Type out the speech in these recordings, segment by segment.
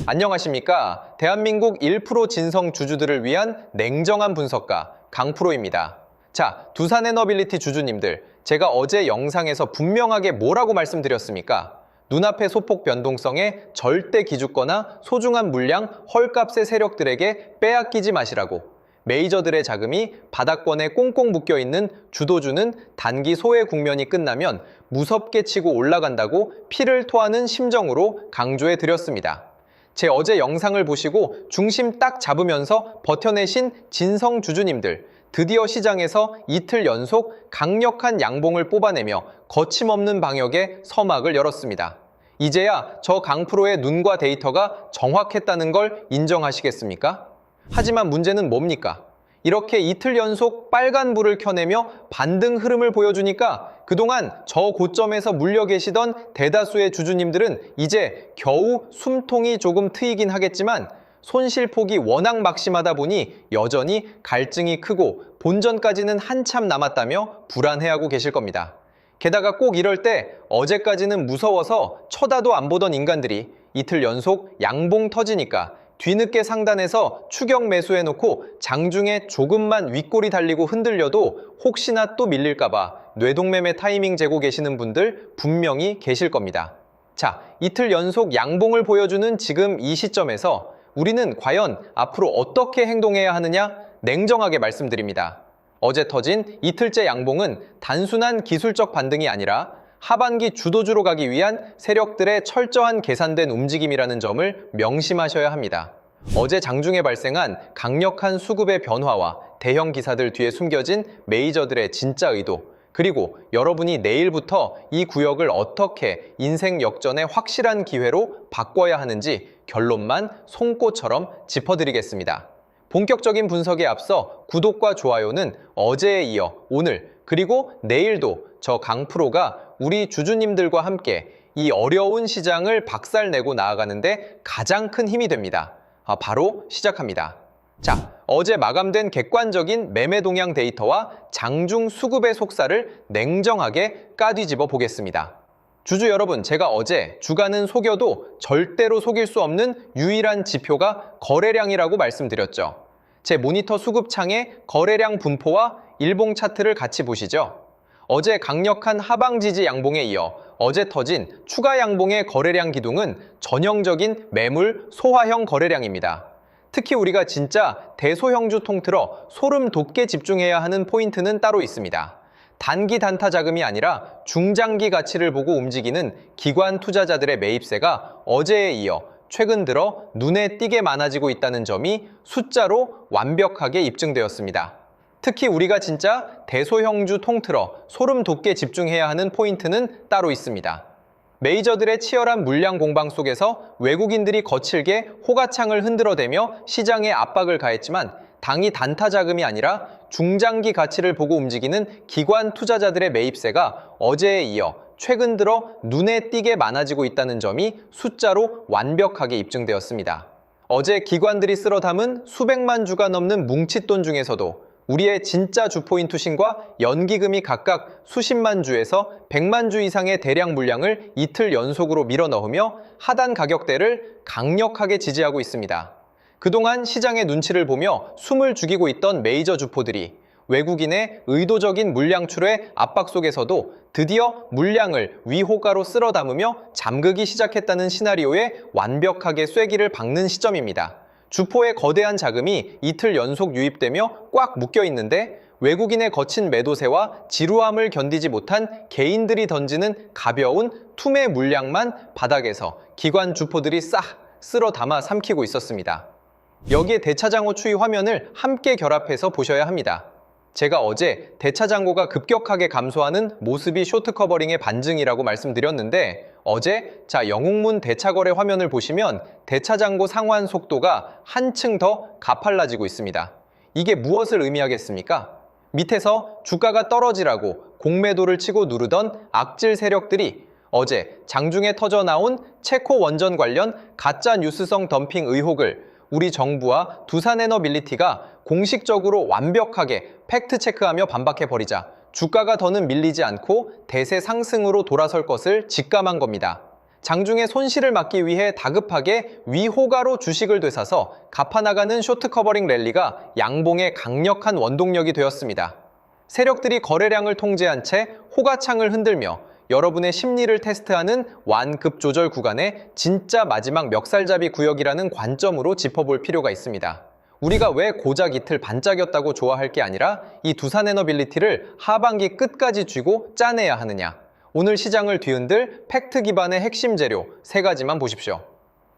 안녕하십니까? 대한민국 1% 진성 주주들을 위한 냉정한 분석가 강프로입니다. 자, 두산에너빌리티 주주님들, 제가 어제 영상에서 분명하게 뭐라고 말씀드렸습니까? 눈앞의 소폭 변동성에 절대 기죽거나 소중한 물량, 헐값의 세력들에게 빼앗기지 마시라고. 메이저들의 자금이 바닥권에 꽁꽁 묶여있는 주도주는 단기 소외 국면이 끝나면 무섭게 치고 올라간다고 피를 토하는 심정으로 강조해 드렸습니다. 제 어제 영상을 보시고 중심 딱 잡으면서 버텨내신 진성 주주님들, 드디어 시장에서 이틀 연속 강력한 양봉을 뽑아내며 거침없는 방역의 서막을 열었습니다. 이제야 저 강프로의 눈과 데이터가 정확했다는 걸 인정하시겠습니까? 하지만 문제는 뭡니까? 이렇게 이틀 연속 빨간불을 켜내며 반등 흐름을 보여주니까 그동안 저 고점에서 물려 계시던 대다수의 주주님들은 이제 겨우 숨통이 조금 트이긴 하겠지만 손실폭이 워낙 막심하다 보니 여전히 갈증이 크고 본전까지는 한참 남았다며 불안해하고 계실 겁니다. 게다가 꼭 이럴 때 어제까지는 무서워서 쳐다도 안 보던 인간들이 이틀 연속 양봉 터지니까 뒤늦게 상단에서 추격 매수해놓고 장중에 조금만 윗골이 달리고 흔들려도 혹시나 또 밀릴까봐 뇌동매매 타이밍 재고 계시는 분들 분명히 계실 겁니다. 자, 이틀 연속 양봉을 보여주는 지금 이 시점에서 우리는 과연 앞으로 어떻게 행동해야 하느냐 냉정하게 말씀드립니다. 어제 터진 이틀째 양봉은 단순한 기술적 반등이 아니라 하반기 주도주로 가기 위한 세력들의 철저한 계산된 움직임이라는 점을 명심하셔야 합니다. 어제 장중에 발생한 강력한 수급의 변화와 대형 기사들 뒤에 숨겨진 메이저들의 진짜 의도, 그리고 여러분이 내일부터 이 구역을 어떻게 인생 역전의 확실한 기회로 바꿔야 하는지 결론만 송꽃처럼 짚어드리겠습니다. 본격적인 분석에 앞서 구독과 좋아요는 어제에 이어 오늘 그리고 내일도 저 강프로가 우리 주주님들과 함께 이 어려운 시장을 박살내고 나아가는데 가장 큰 힘이 됩니다. 바로 시작합니다. 자, 어제 마감된 객관적인 매매 동향 데이터와 장중 수급의 속살을 냉정하게 까뒤집어 보겠습니다. 주주 여러분, 제가 어제 주가는 속여도 절대로 속일 수 없는 유일한 지표가 거래량이라고 말씀드렸죠. 제 모니터 수급창에 거래량 분포와 일봉 차트를 같이 보시죠. 어제 강력한 하방 지지 양봉에 이어 어제 터진 추가 양봉의 거래량 기둥은 전형적인 매물 소화형 거래량입니다. 특히 우리가 진짜 대소형주 통틀어 소름 돋게 집중해야 하는 포인트는 따로 있습니다. 단기 단타 자금이 아니라 중장기 가치를 보고 움직이는 기관 투자자들의 매입세가 어제에 이어 최근 들어 눈에 띄게 많아지고 있다는 점이 숫자로 완벽하게 입증되었습니다. 특히 우리가 진짜 대소형주 통틀어 소름 돋게 집중해야 하는 포인트는 따로 있습니다. 메이저들의 치열한 물량 공방 속에서 외국인들이 거칠게 호가창을 흔들어대며 시장에 압박을 가했지만 당이 단타 자금이 아니라 중장기 가치를 보고 움직이는 기관 투자자들의 매입세가 어제에 이어 최근 들어 눈에 띄게 많아지고 있다는 점이 숫자로 완벽하게 입증되었습니다. 어제 기관들이 쓸어 담은 수백만 주가 넘는 뭉칫돈 중에서도 우리의 진짜 주포인 투신과 연기금이 각각 수십만 주에서 100만 주 이상의 대량 물량을 이틀 연속으로 밀어넣으며 하단 가격대를 강력하게 지지하고 있습니다. 그동안 시장의 눈치를 보며 숨을 죽이고 있던 메이저 주포들이 외국인의 의도적인 물량 출회 압박 속에서도 드디어 물량을 위호가로 쓸어 담으며 잠그기 시작했다는 시나리오에 완벽하게 쐐기를 박는 시점입니다. 주포의 거대한 자금이 이틀 연속 유입되며 꽉 묶여 있는데 외국인의 거친 매도세와 지루함을 견디지 못한 개인들이 던지는 가벼운 투매 물량만 바닥에서 기관 주포들이 싹 쓸어 담아 삼키고 있었습니다. 여기에 대차장호 추이 화면을 함께 결합해서 보셔야 합니다. 제가 어제 대차장고가 급격하게 감소하는 모습이 쇼트 커버링의 반증이라고 말씀드렸는데 어제 영웅문 대차거래 화면을 보시면 대차장고 상환 속도가 한층 더 가팔라지고 있습니다. 이게 무엇을 의미하겠습니까? 밑에서 주가가 떨어지라고 공매도를 치고 누르던 악질 세력들이 어제 장중에 터져 나온 체코 원전 관련 가짜 뉴스성 덤핑 의혹을 우리 정부와 두산에너빌리티가 공식적으로 완벽하게 팩트체크하며 반박해버리자 주가가 더는 밀리지 않고 대세 상승으로 돌아설 것을 직감한 겁니다. 장중에 손실을 막기 위해 다급하게 위호가로 주식을 되사서 갚아나가는 쇼트 커버링 랠리가 양봉의 강력한 원동력이 되었습니다. 세력들이 거래량을 통제한 채 호가창을 흔들며 여러분의 심리를 테스트하는 완급 조절 구간의 진짜 마지막 멱살잡이 구역이라는 관점으로 짚어볼 필요가 있습니다. 우리가 왜 고작 이틀 반짝였다고 좋아할 게 아니라 이 두산에너빌리티를 하반기 끝까지 쥐고 짜내야 하느냐? 오늘 시장을 뒤흔들 팩트 기반의 핵심 재료 3가지만 보십시오.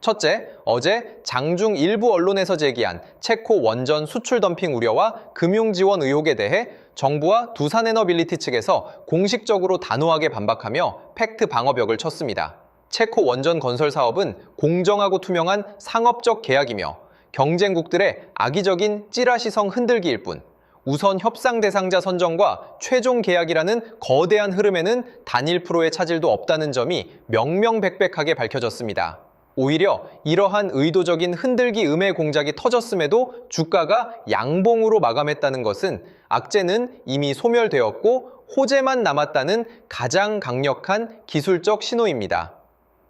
첫째, 어제 장중 일부 언론에서 제기한 체코 원전 수출 덤핑 우려와 금융 지원 의혹에 대해 정부와 두산에너빌리티 측에서 공식적으로 단호하게 반박하며 팩트 방어벽을 쳤습니다. 체코 원전 건설 사업은 공정하고 투명한 상업적 계약이며 경쟁국들의 악의적인 찌라시성 흔들기일 뿐 우선 협상 대상자 선정과 최종 계약이라는 거대한 흐름에는 단 1%의 차질도 없다는 점이 명명백백하게 밝혀졌습니다. 오히려 이러한 의도적인 흔들기 음해 공작이 터졌음에도 주가가 양봉으로 마감했다는 것은 악재는 이미 소멸되었고 호재만 남았다는 가장 강력한 기술적 신호입니다.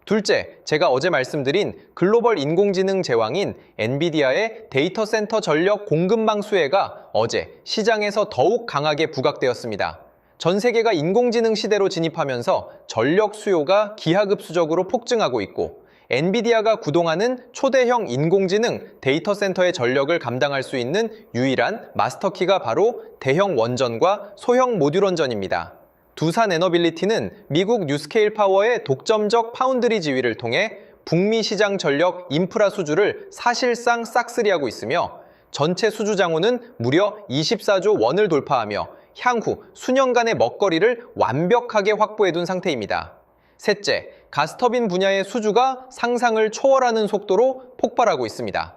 둘째, 제가 어제 말씀드린 글로벌 인공지능 제왕인 엔비디아의 데이터 센터 전력 공급망 수혜가 어제 시장에서 더욱 강하게 부각되었습니다. 전 세계가 인공지능 시대로 진입하면서 전력 수요가 기하급수적으로 폭증하고 있고 엔비디아가 구동하는 초대형 인공지능 데이터 센터의 전력을 감당할 수 있는 유일한 마스터키가 바로 대형 원전과 소형 모듈 원전입니다. 두산에너빌리티는 미국 뉴스케일 파워의 독점적 파운드리 지위를 통해 북미 시장 전력 인프라 수주를 사실상 싹쓸이하고 있으며 전체 수주 장호는 무려 24조 원을 돌파하며 향후 수년간의 먹거리를 완벽하게 확보해둔 상태입니다. 셋째, 가스터빈 분야의 수주가 상상을 초월하는 속도로 폭발하고 있습니다.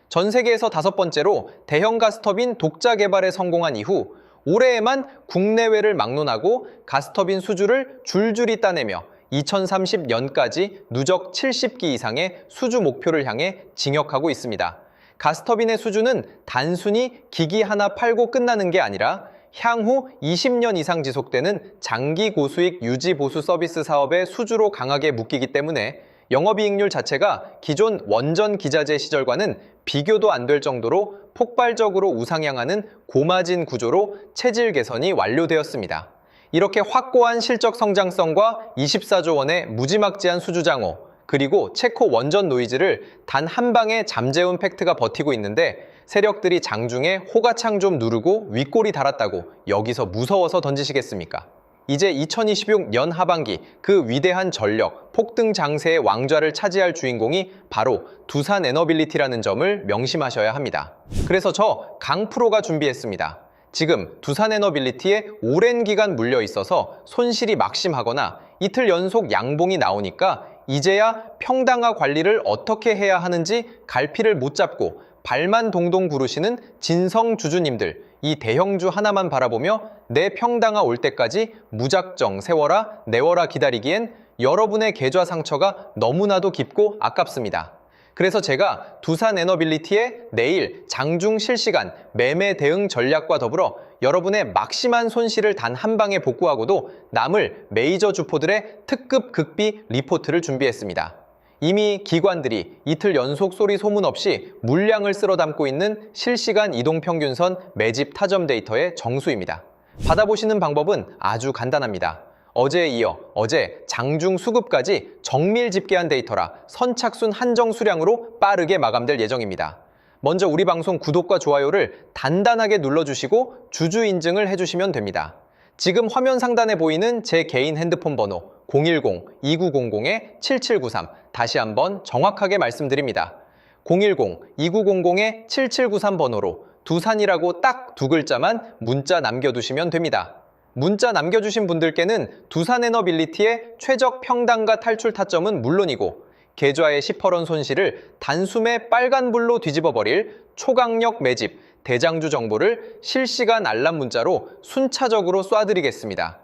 전 세계에서 5번째로 대형 가스터빈 독자 개발에 성공한 이후 올해에만 국내외를 막론하고 가스터빈 수주를 줄줄이 따내며 2030년까지 누적 70기 이상의 수주 목표를 향해 진역하고 있습니다. 가스터빈의 수주는 단순히 기기 하나 팔고 끝나는 게 아니라 향후 20년 이상 지속되는 장기 고수익 유지 보수 서비스 사업의 수주로 강하게 묶이기 때문에 영업이익률 자체가 기존 원전 기자재 시절과는 비교도 안 될 정도로 폭발적으로 우상향하는 고마진 구조로 체질 개선이 완료되었습니다. 이렇게 확고한 실적 성장성과 24조 원의 무지막지한 수주 장호, 그리고 체코 원전 노이즈를 단 한 방에 잠재운 팩트가 버티고 있는데 세력들이 장중에 호가창 좀 누르고 윗골이 달았다고 여기서 무서워서 던지시겠습니까? 이제 2026년 하반기 그 위대한 전력, 폭등 장세의 왕좌를 차지할 주인공이 바로 두산에너빌리티라는 점을 명심하셔야 합니다. 그래서 저 강프로가 준비했습니다. 지금 두산에너빌리티에 오랜 기간 물려 있어서 손실이 막심하거나 이틀 연속 양봉이 나오니까 이제야 평당화 관리를 어떻게 해야 하는지 갈피를 못 잡고 발만 동동 구르시는 진성 주주님들, 이 대형주 하나만 바라보며 내 평당화 올 때까지 무작정 세워라 내워라 기다리기엔 여러분의 계좌 상처가 너무나도 깊고 아깝습니다. 그래서 제가 두산에너빌리티의 내일 장중 실시간 매매 대응 전략과 더불어 여러분의 막심한 손실을 단 한 방에 복구하고도 남을 메이저 주포들의 특급 극비 리포트를 준비했습니다. 이미 기관들이 이틀 연속 소리 소문 없이 물량을 쓸어 담고 있는 실시간 이동평균선 매집 타점 데이터의 정수입니다. 받아보시는 방법은 아주 간단합니다. 어제에 이어 어제 장중 수급까지 정밀 집계한 데이터라 선착순 한정 수량으로 빠르게 마감될 예정입니다. 먼저 우리 방송 구독과 좋아요를 단단하게 눌러주시고 주주 인증을 해주시면 됩니다. 지금 화면 상단에 보이는 제 개인 핸드폰 번호 010-2900-7793 다시 한번 정확하게 말씀드립니다. 010-2900-7793 번호로 두산이라고 딱 2글자만 문자 남겨두시면 됩니다. 문자 남겨주신 분들께는 두산에너빌리티의 최적 평당과 탈출 타점은 물론이고 계좌의 시퍼런 손실을 단숨에 빨간불로 뒤집어버릴 초강력 매집, 대장주 정보를 실시간 알람 문자로 순차적으로 쏴드리겠습니다.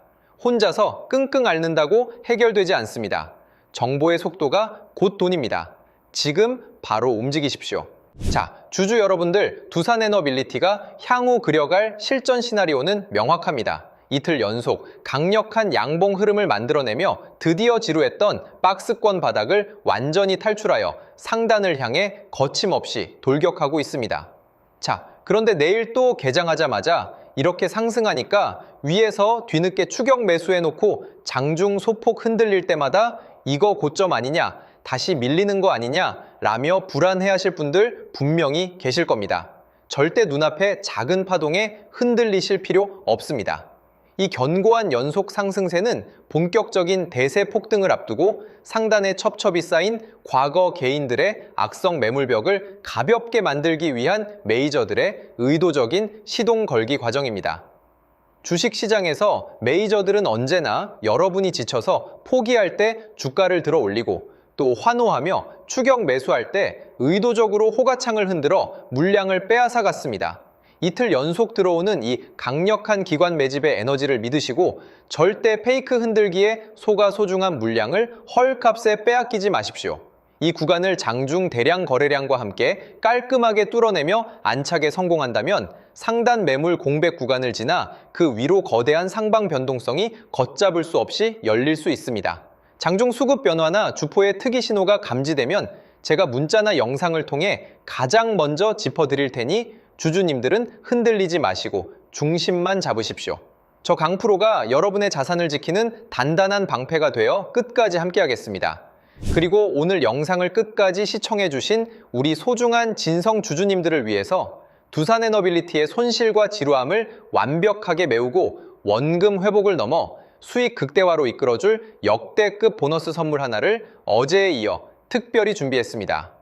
혼자서 끙끙 앓는다고 해결되지 않습니다. 정보의 속도가 곧 돈입니다. 지금 바로 움직이십시오. 자, 주주 여러분들, 두산에너빌리티가 향후 그려갈 실전 시나리오는 명확합니다. 이틀 연속 강력한 양봉 흐름을 만들어내며 드디어 지루했던 박스권 바닥을 완전히 탈출하여 상단을 향해 거침없이 돌격하고 있습니다. 자, 그런데 내일 또 개장하자마자 이렇게 상승하니까 위에서 뒤늦게 추격 매수해놓고 장중 소폭 흔들릴 때마다 이거 고점 아니냐, 다시 밀리는 거 아니냐 라며 불안해하실 분들 분명히 계실 겁니다. 절대 눈앞에 작은 파동에 흔들리실 필요 없습니다. 이 견고한 연속 상승세는 본격적인 대세 폭등을 앞두고 상단에 첩첩이 쌓인 과거 개인들의 악성 매물벽을 가볍게 만들기 위한 메이저들의 의도적인 시동 걸기 과정입니다. 주식시장에서 메이저들은 언제나 여러분이 지쳐서 포기할 때 주가를 들어 올리고 또 환호하며 추격 매수할 때 의도적으로 호가창을 흔들어 물량을 빼앗아 갔습니다. 이틀 연속 들어오는 이 강력한 기관 매집의 에너지를 믿으시고 절대 페이크 흔들기에 속아 소중한 물량을 헐값에 빼앗기지 마십시오. 이 구간을 장중 대량 거래량과 함께 깔끔하게 뚫어내며 안착에 성공한다면 상단 매물 공백 구간을 지나 그 위로 거대한 상방 변동성이 걷잡을 수 없이 열릴 수 있습니다. 장중 수급 변화나 주포의 특이 신호가 감지되면 제가 문자나 영상을 통해 가장 먼저 짚어드릴 테니 주주님들은 흔들리지 마시고 중심만 잡으십시오. 저 강프로가 여러분의 자산을 지키는 단단한 방패가 되어 끝까지 함께하겠습니다. 그리고 오늘 영상을 끝까지 시청해주신 우리 소중한 진성 주주님들을 위해서 두산에너빌리티의 손실과 지루함을 완벽하게 메우고 원금 회복을 넘어 수익 극대화로 이끌어줄 역대급 보너스 선물 하나를 어제에 이어 특별히 준비했습니다.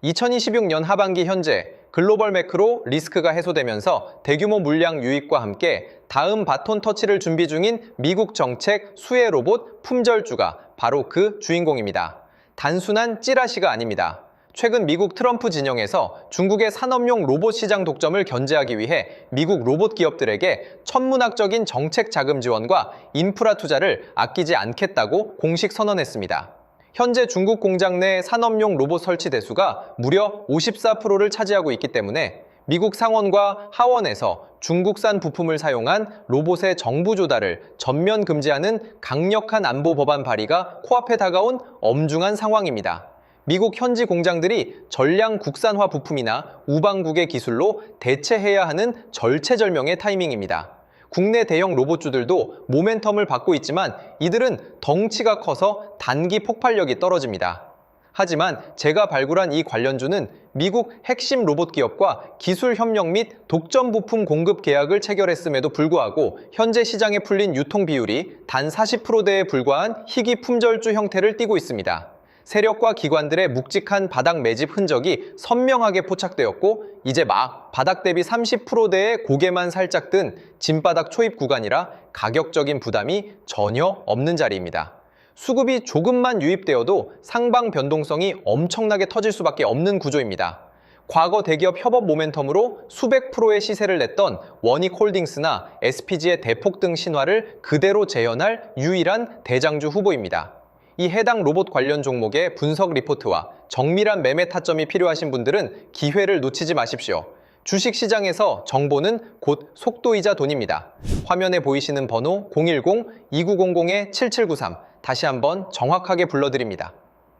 2026년 하반기 현재 글로벌 매크로 리스크가 해소되면서 대규모 물량 유입과 함께 다음 바톤 터치를 준비 중인 미국 정책 수혜 로봇 품절주가 바로 그 주인공입니다. 단순한 찌라시가 아닙니다. 최근 미국 트럼프 진영에서 중국의 산업용 로봇 시장 독점을 견제하기 위해 미국 로봇 기업들에게 천문학적인 정책 자금 지원과 인프라 투자를 아끼지 않겠다고 공식 선언했습니다. 현재 중국 공장 내 산업용 로봇 설치 대수가 무려 54%를 차지하고 있기 때문에 미국 상원과 하원에서 중국산 부품을 사용한 로봇의 정부 조달을 전면 금지하는 강력한 안보 법안 발의가 코앞에 다가온 엄중한 상황입니다. 미국 현지 공장들이 전량 국산화 부품이나 우방국의 기술로 대체해야 하는 절체절명의 타이밍입니다. 국내 대형 로봇주들도 모멘텀을 받고 있지만 이들은 덩치가 커서 단기 폭발력이 떨어집니다. 하지만 제가 발굴한 이 관련주는 미국 핵심 로봇 기업과 기술 협력 및 독점 부품 공급 계약을 체결했음에도 불구하고 현재 시장에 풀린 유통 비율이 단 40%대에 불과한 희귀 품절주 형태를 띠고 있습니다. 세력과 기관들의 묵직한 바닥 매집 흔적이 선명하게 포착되었고 이제 막 바닥 대비 30%대의 고개만 살짝 든 진바닥 초입 구간이라 가격적인 부담이 전혀 없는 자리입니다. 수급이 조금만 유입되어도 상방 변동성이 엄청나게 터질 수밖에 없는 구조입니다. 과거 대기업 협업 모멘텀으로 수백 프로의 시세를 냈던 원익홀딩스나 SPG의 대폭등 신화를 그대로 재현할 유일한 대장주 후보입니다. 이 해당 로봇 관련 종목의 분석 리포트와 정밀한 매매 타점이 필요하신 분들은 기회를 놓치지 마십시오. 주식시장에서 정보는 곧 속도이자 돈입니다. 화면에 보이시는 번호 010-2900-7793 다시 한번 정확하게 불러드립니다.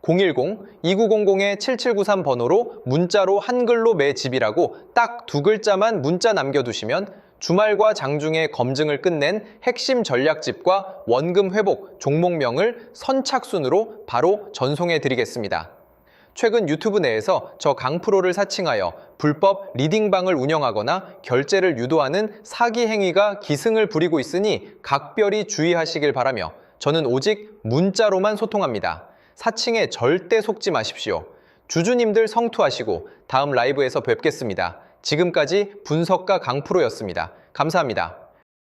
010-2900-7793 번호로 문자로 한글로 매집이라고 딱 두 글자만 문자 남겨두시면 주말과 장중에 검증을 끝낸 핵심 전략집과 원금 회복 종목명을 선착순으로 바로 전송해 드리겠습니다. 최근 유튜브 내에서 저 강프로를 사칭하여 불법 리딩방을 운영하거나 결제를 유도하는 사기 행위가 기승을 부리고 있으니 각별히 주의하시길 바라며 저는 오직 문자로만 소통합니다. 사칭에 절대 속지 마십시오. 주주님들 성투하시고 다음 라이브에서 뵙겠습니다. 지금까지 분석가 강프로였습니다. 감사합니다.